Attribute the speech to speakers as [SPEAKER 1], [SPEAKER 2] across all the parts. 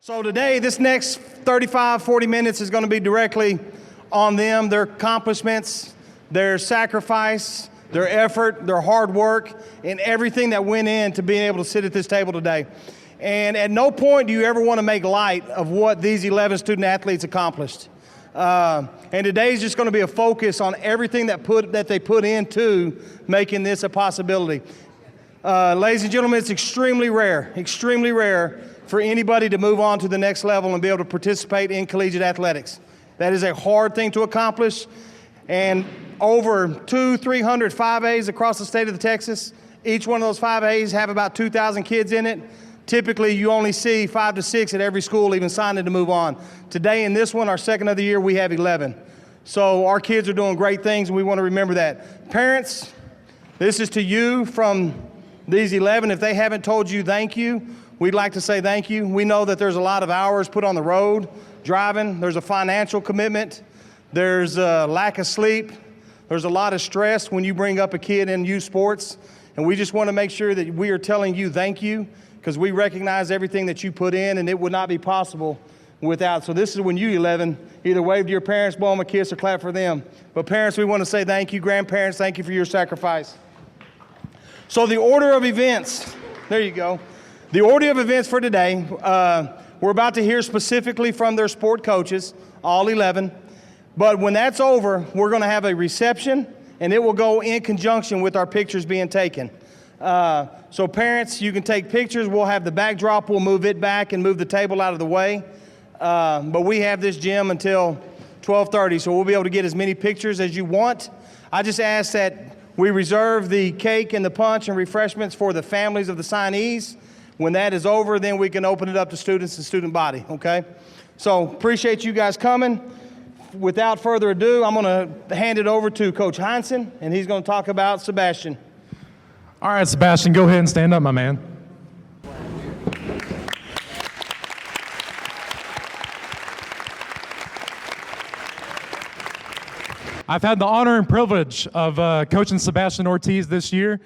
[SPEAKER 1] So today, this next 35, 40 minutes is going to be directly on them, their accomplishments, their sacrifice, their effort, their hard work, and everything that went into being able to sit at this table today. And at no point do you ever want to make light of what these 11 student athletes accomplished. And today is just going to be a focus on everything that they put into making this a possibility. Ladies and gentlemen, it's extremely rare for anybody to move on to the next level and be able to participate in collegiate athletics. That is a hard thing to accomplish. And over 200-300 5As across the state of Texas, each one of those 5As have about 2,000 kids in it. Typically, you only see 5 to 6 at every school even signing to move on. Today in this one, our second of the year, we have 11. So our kids are doing great things, and we want to remember that. Parents, this is to you from these 11. If they haven't told you thank you, we'd like to say thank you. We know that there's a lot of hours put on the road, driving. There's a financial commitment. There's a lack of sleep. There's a lot of stress when you bring up a kid in youth sports. And we just want to make sure that we are telling you thank you, because we recognize everything that you put in, and it would not be possible without. So this is when you 11 either wave to your parents, blow them a kiss, or clap for them. But parents, we want to say thank you. Grandparents, thank you for your sacrifice. So the order of events, there you go. The order of events for today, we're about to hear specifically from their sport coaches, all 11. But when that's over, we're going to have a reception, and it will go in conjunction with our pictures being taken. So parents, you can take pictures. We'll have the backdrop. We'll move it back and move the table out of the way. But we have this gym until 12:30, so we'll be able to get as many pictures as you want. I just ask that we reserve the cake and the punch and refreshments for the families of the signees. When that is over, then we can open it up to students and student body, okay? So appreciate you guys coming. Without further ado, I'm going to hand it over to Coach Heinsohn, and he's going to talk about Sebastian.
[SPEAKER 2] All right, Sebastian, go ahead and stand up, my man. I've had the honor and privilege of coaching Sebastian Ortiz this year,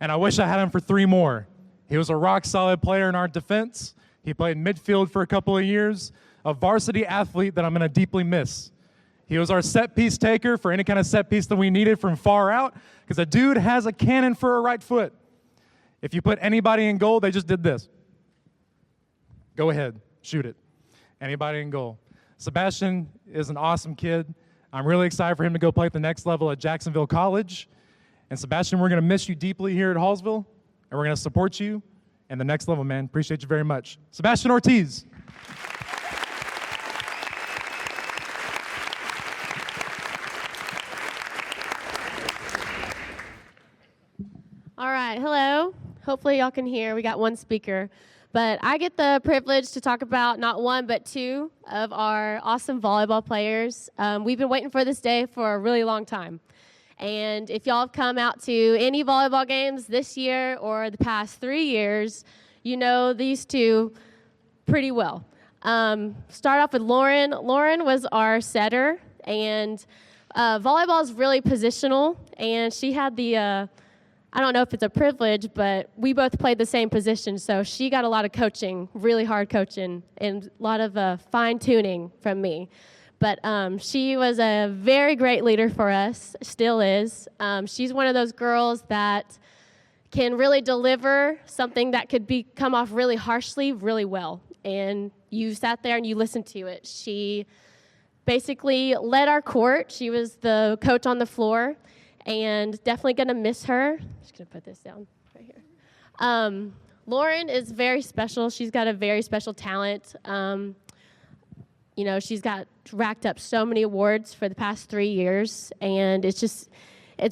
[SPEAKER 2] and I wish I had him for 3 more. He was a rock-solid player in our defense. He played midfield for a couple of years, a varsity athlete that I'm going to deeply miss. He was our set-piece taker for any kind of set-piece that we needed from far out, because a dude has a cannon for a right foot. If you put anybody in goal, they just did this. Go ahead, shoot it. Anybody in goal. Sebastian is an awesome kid. I'm really excited for him to go play at the next level at Jacksonville College. And Sebastian, we're going to miss you deeply here at Hallsville, and we're going to support you and the next level, man. Appreciate you very much. Sebastian Ortiz.
[SPEAKER 3] All right, hello. Hopefully y'all can hear. We got one speaker. But I get the privilege to talk about not one, but 2 of our awesome volleyball players. We've been waiting for this day for a really long time. And if y'all have come out to any volleyball games this year or the past 3 years, you know these 2 pretty well. Start off with Lauren. Lauren was our setter, and volleyball is really positional, and she had the I don't know if it's a privilege, but we both played the same position, so she got a lot of coaching, really hard coaching, and a lot of fine-tuning from me. But she was a very great leader for us, still is. She's one of those girls that can really deliver something that could come off really harshly really well, and you sat there and you listened to it. She basically led our court. She was the coach on the floor, and definitely going to miss her. I'm just going to put this down right here. Lauren is very special. She's got a very special talent. You know, she's racked up so many awards for the past 3 years, and it's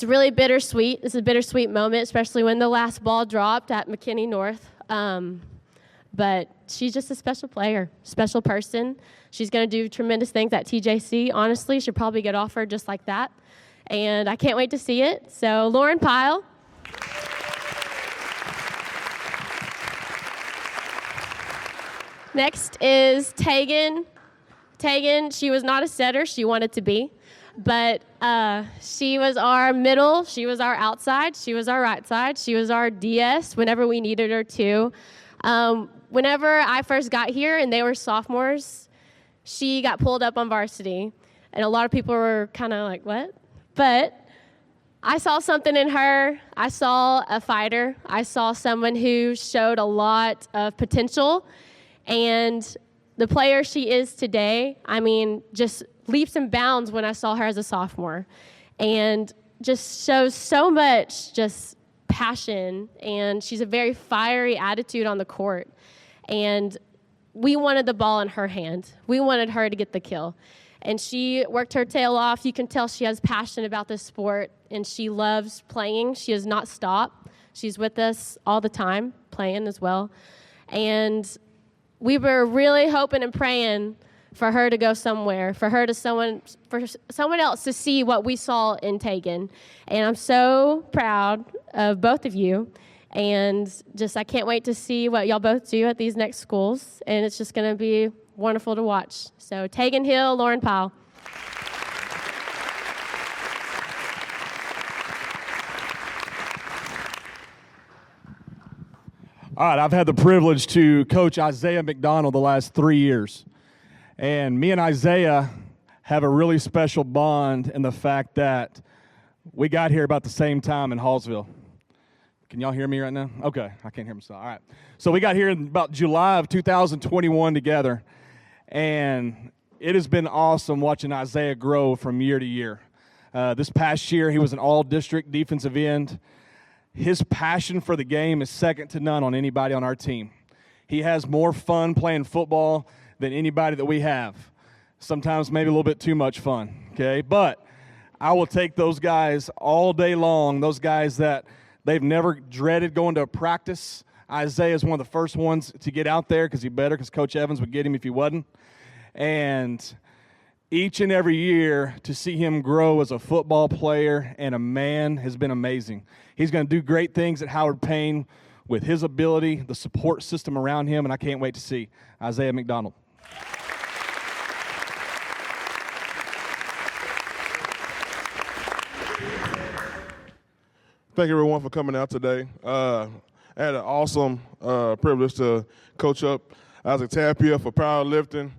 [SPEAKER 3] really bittersweet. It's a bittersweet moment, especially when the last ball dropped at McKinney North. But she's just a special player, special person. She's going to do tremendous things at TJC. Honestly, she'll probably get offered just like that. And I can't wait to see it. So, Lauren Pyle. Next is Teagan. Teagan, she was not a setter. She wanted to be. But she was our middle. She was our outside. She was our right side. She was our DS whenever we needed her to. Whenever I first got here and they were sophomores, she got pulled up on varsity. And a lot of people were kind of like, what? But I saw something in her. I saw a fighter. I saw someone who showed a lot of potential. And the player she is today, I mean, just leaps and bounds when I saw her as a sophomore. And just shows so much just passion. And she's a very fiery attitude on the court. And we wanted the ball in her hand. We wanted her to get the kill. And she worked her tail off. You can tell she has passion about this sport, and she loves playing. She has not stopped. She's with us all the time, playing as well. And we were really hoping and praying for her to go somewhere, for someone else to see what we saw in Teagan. And I'm so proud of both of you. And just I can't wait to see what y'all both do at these next schools. And it's just going to be wonderful to watch. So Teagan Hill, Lauren Pyle.
[SPEAKER 4] All right, I've had the privilege to coach Isaiah McDonald the last 3 years. And me and Isaiah have a really special bond in the fact that we got here about the same time in Hallsville. Can y'all hear me right now? Okay, I can't hear myself. All right. So we got here in about July of 2021 together. And it has been awesome watching Isaiah grow from year to year. This past year, he was an all-district defensive end. His passion for the game is second to none on anybody on our team. He has more fun playing football than anybody that we have. Sometimes maybe a little bit too much fun, okay? But I will take those guys all day long, those guys that they've never dreaded going to a practice. Isaiah is one of the first ones to get out there because Coach Evans would get him if he wasn't. And each and every year to see him grow as a football player and a man has been amazing. He's going to do great things at Howard Payne with his ability, the support system around him, and I can't wait to see Isaiah McDonald.
[SPEAKER 5] Thank you, everyone, for coming out today. I had an awesome privilege to coach up Isaac Tapia for powerlifting.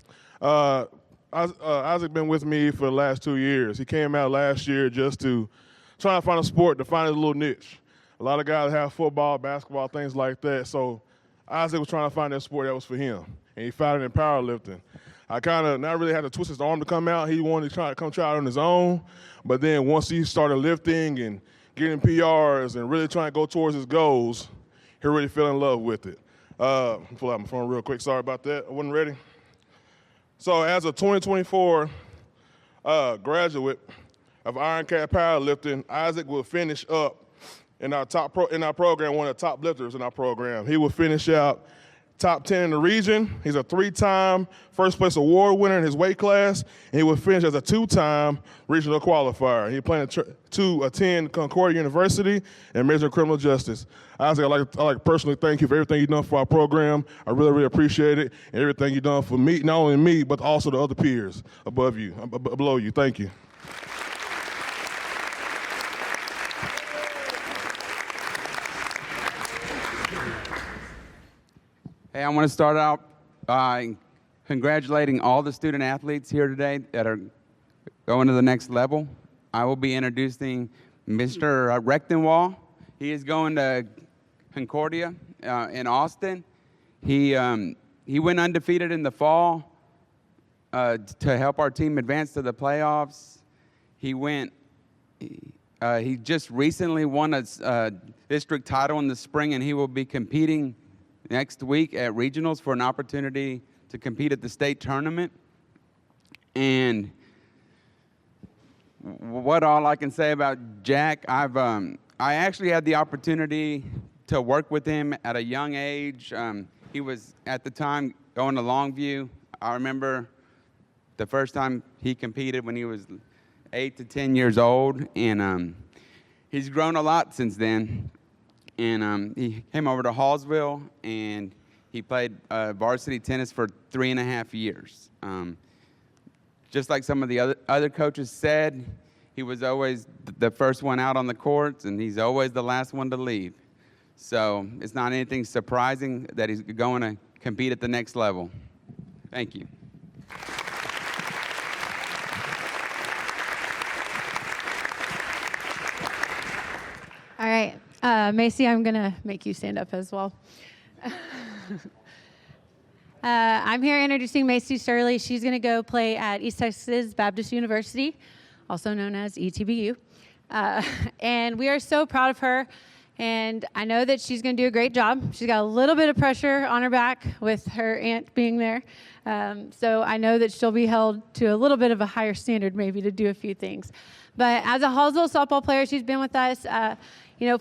[SPEAKER 5] Isaac been with me for the last 2 years. He came out last year just to try to find a sport to find his little niche. A lot of guys have football, basketball, things like that. So Isaac was trying to find that sport that was for him, and he found it in powerlifting. I kind of not really had to twist his arm to come out. He wanted to try it on his own. But then once he started lifting and getting PRs and really trying to go towards his goals, he really fell in love with it. Pull out my phone real quick. Sorry about that. I wasn't ready. So as a 2024 graduate of Iron Cat Powerlifting, Isaac will finish up in our program, one of the top lifters in our program. He will finish out top 10 in the region. He's a 3-time first place award winner in his weight class, and he will finish as a 2-time regional qualifier. He plans to attend Concordia University and major in criminal justice. Isaac, I'd like to personally thank you for everything you've done for our program. I really, really appreciate it, and everything you've done for me, not only me, but also the other peers below you. Thank you.
[SPEAKER 6] Hey, I want to start out by congratulating all the student athletes here today that are going to the next level. I will be introducing Mr. Rectenwald. He is going to Concordia in Austin. He went undefeated in the fall to help our team advance to the playoffs. He just recently won a district title in the spring, and he will be competing next week at regionals for an opportunity to compete at the state tournament. And what all I can say about Jack, I actually had the opportunity to work with him at a young age. He was at the time going to Longview. I remember the first time he competed when he was 8 to 10 years old, and he's grown a lot since then. And he came over to Hallsville, and he played varsity tennis for 3.5 years. Just like some of the other coaches said, he was always the first one out on the courts, and he's always the last one to leave. So it's not anything surprising that he's going to compete at the next level. Thank you.
[SPEAKER 7] All right, Maci, I'm going to make you stand up as well. I'm here introducing Maci Shirley. She's going to go play at East Texas Baptist University, also known as ETBU. And we are so proud of her. And I know that she's going to do a great job. She's got a little bit of pressure on her back with her aunt being there. So I know that she'll be held to a little bit of a higher standard maybe to do a few things. But as a Hallsville softball player, she's been with us,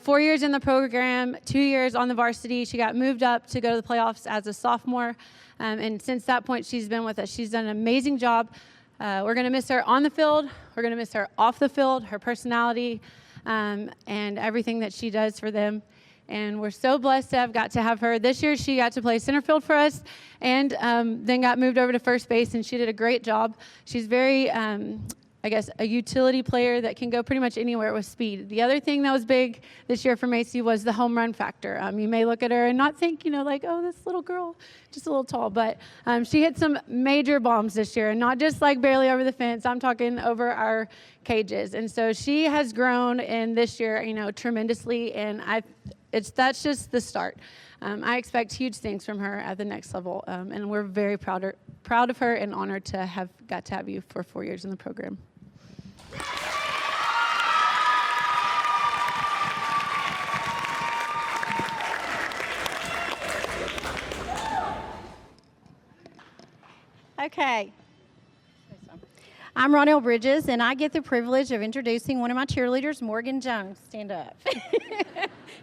[SPEAKER 7] 4 years in the program, 2 years on the varsity. She got moved up to go to the playoffs as a sophomore. And since that point, she's been with us. She's done an amazing job. We're going to miss her on the field. We're going to miss her off the field, her personality, and everything that she does for them. And we're so blessed to have got to have her. This year, she got to play center field for us and then got moved over to first base, and she did a great job. She's very, a utility player that can go pretty much anywhere with speed. The other thing that was big this year for Maci was the home run factor. You may look at her and not think, oh, this little girl, just a little tall. But she hit some major bombs this year, and not just like barely over the fence. I'm talking over our cages. And so she has grown in this year, tremendously. And that's just the start. I expect huge things from her at the next level. And we're very proud of her and honored to have got to have you for 4 years in the program.
[SPEAKER 8] Okay. I'm Ronell Bridges, and I get the privilege of introducing one of my cheerleaders, Morgan Jones. Stand up.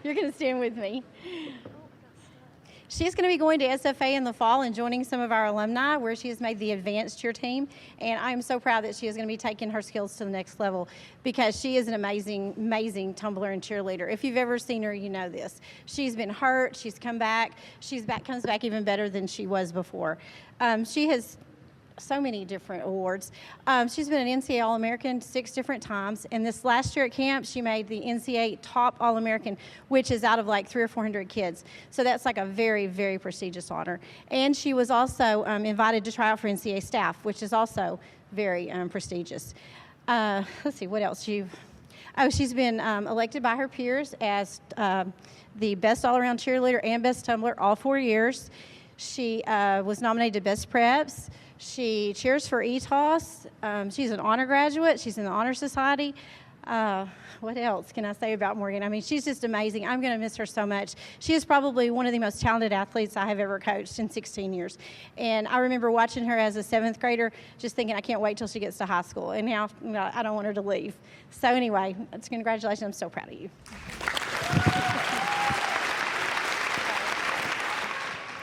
[SPEAKER 8] You're going to stand with me. She's going to be going to SFA in the fall and joining some of our alumni where she has made the advanced cheer team. And I'm so proud that she is going to be taking her skills to the next level because she is an amazing, amazing tumbler and cheerleader. If you've ever seen her, you know this. She's been hurt. She's come back. Comes back even better than she was before. She has so many different awards. She's been an NCAA All-American 6 different times, and this last year at camp, she made the NCAA Top All-American, which is out of like 300 or 400 kids. So that's like a very, very prestigious honor. And she was also invited to try out for NCAA staff, which is also very prestigious. Let's see, what else? She's been elected by her peers as the best all-around cheerleader and best tumbler all 4 years. She was nominated to Best Preps. She cheers for ETOS. She's an honor graduate. She's in the Honor Society. What else can I say about Morgan? I mean, she's just amazing. I'm going to miss her so much. She is probably one of the most talented athletes I have ever coached in 16 years. And I remember watching her as a 7th grader, just thinking, I can't wait till she gets to high school. And now I don't want her to leave. So anyway, congratulations. I'm so proud of you.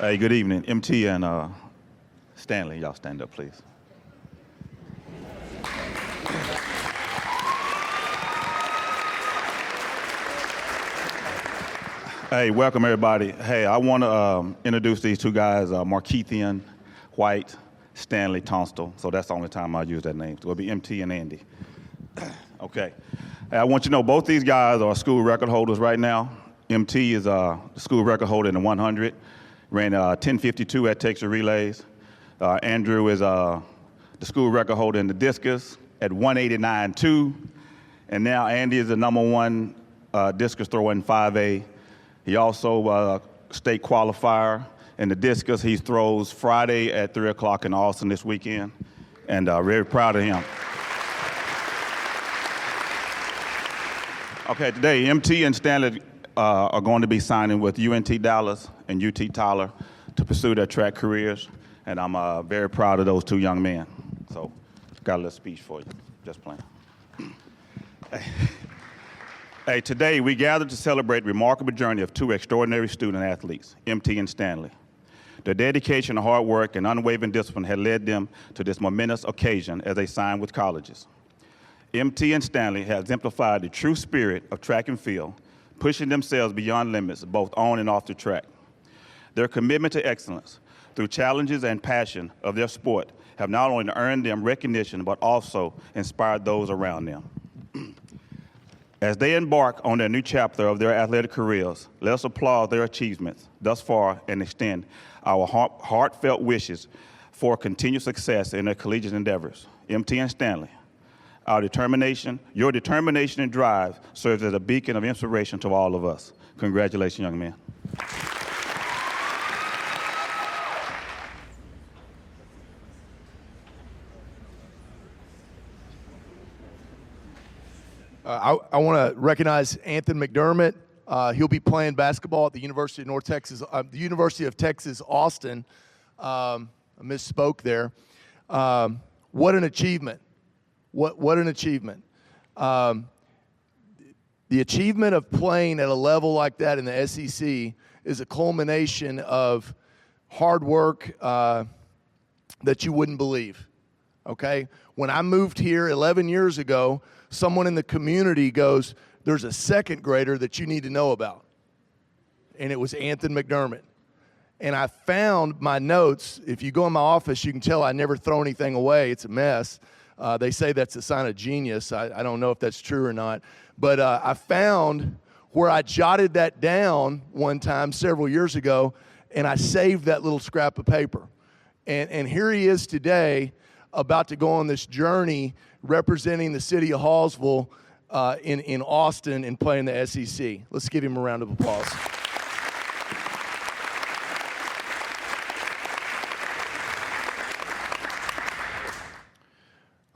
[SPEAKER 9] Hey, good evening. MT and Stanley, y'all stand up, please. Hey, welcome everybody. Hey, I want to introduce these two guys, Markevian, White, Stanley, Tunstall. So that's the only time I use that name. So it'll be MT and Andy. Okay. Hey, I want you to know both these guys are school record holders right now. MT is the school record holder in the 100, ran 10:52 at Texas Relays. Andrew is the school record holder in the discus at 189.2. And now Andy is the #1 discus thrower in 5A. He also state qualifier in the discus. He throws Friday at 3 o'clock in Austin this weekend. And very proud of him. Okay, today MT and Stanley are going to be signing with UNT Dallas and UT Tyler to pursue their track careers. And I'm very proud of those two young men. So, got a little speech for you. Just playing. Hey, today we gathered to celebrate the remarkable journey of two extraordinary student athletes, MT and Stanley. Their dedication, hard work, and unwavering discipline had led them to this momentous occasion as they signed with colleges. MT and Stanley have exemplified the true spirit of track and field, pushing themselves beyond limits, both on and off the track. Their commitment to excellence, through challenges and passion of their sport, have not only earned them recognition, but also inspired those around them. As they embark on their new chapter of their athletic careers, let us applaud their achievements thus far and extend our heartfelt wishes for continued success in their collegiate endeavors. MT and Stanley, your determination and drive serves as a beacon of inspiration to all of us. Congratulations, young men.
[SPEAKER 10] I want to recognize Anthon McDermott. He'll be playing basketball at the University of Texas, Austin. I misspoke there. What an achievement! What an achievement! The achievement of playing at a level like that in the SEC is a culmination of hard work that you wouldn't believe. Okay, when I moved here 11 years ago, someone in the community goes, "There's a second grader that you need to know about," and it was Anthon McDermott. And I found my notes. If you go in my office, you can tell I never throw anything away. It's a mess. They say that's a sign of genius. I don't know if that's true or not. But I found where I jotted that down one time several years ago, and I saved that little scrap of paper. And here he is today, about to go on this journey representing the city of Hallsville in Austin and playing the SEC. Let's give him a round of applause.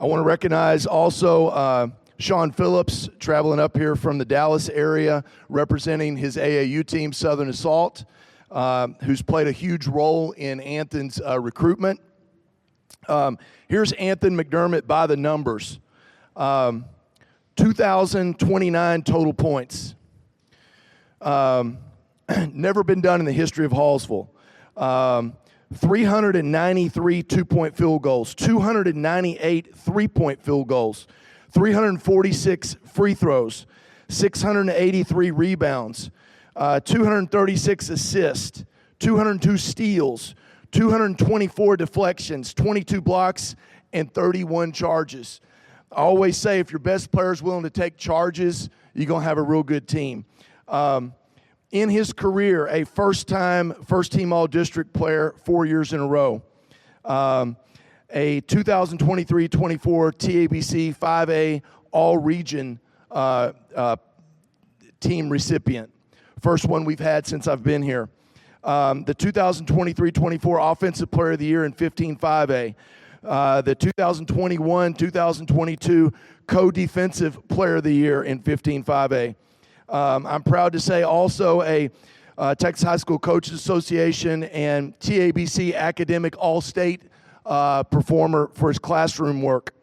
[SPEAKER 10] I want to recognize also Sean Phillips, traveling up here from the Dallas area, representing his AAU team, Southern Assault, who's played a huge role in Anthon's recruitment. Here's Anthon McDermott by the numbers. 2,029 total points. Never been done in the history of Hallsville. 393 two-point field goals, 298 three-point field goals, 346 free throws, 683 rebounds, 236 assists, 202 steals, 224 deflections, 22 blocks, and 31 charges. I always say if your best player is willing to take charges, you're going to have a real good team. In his career, a first-team All-District player 4 years in a row. A 2023-24 TABC 5A All-Region team recipient. First one we've had since I've been here. The 2023-24 Offensive Player of the Year in 15-5A. The 2021-2022 Co-Defensive Player of the Year in 15-5A. I'm proud to say also a Texas High School Coaches Association and TABC Academic All-State performer for his classroom work.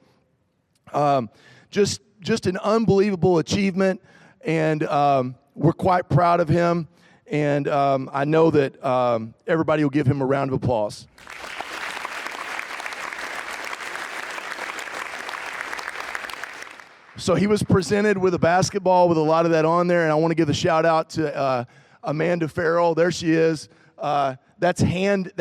[SPEAKER 10] Just an unbelievable achievement, and we're quite proud of him, and I know that everybody will give him a round of applause. So he was presented with a basketball with a lot of that on there, and I want to give a shout out to Amanda Farrell. There she is. That's hand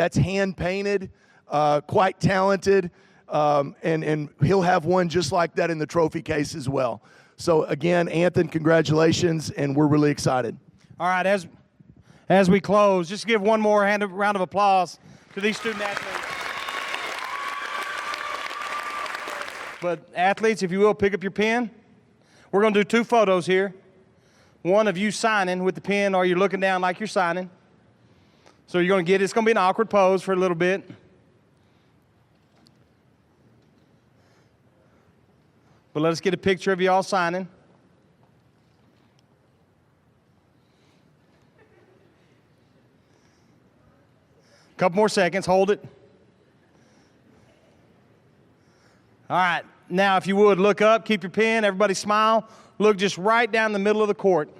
[SPEAKER 10] painted, quite talented, and he'll have one just like that in the trophy case as well. So again, Anthon, congratulations, and we're really excited.
[SPEAKER 1] All right, as we close, just give one more round of applause to these student athletes. But athletes, if you will, pick up your pen. We're going to do 2 photos here. One of you signing with the pen, or you're looking down like you're signing. So you're going to it's going to be an awkward pose for a little bit. But let us get a picture of you all signing. Couple more seconds, hold it. All right, now if you would, look up, keep your pen, everybody smile. Look just right down the middle of the court.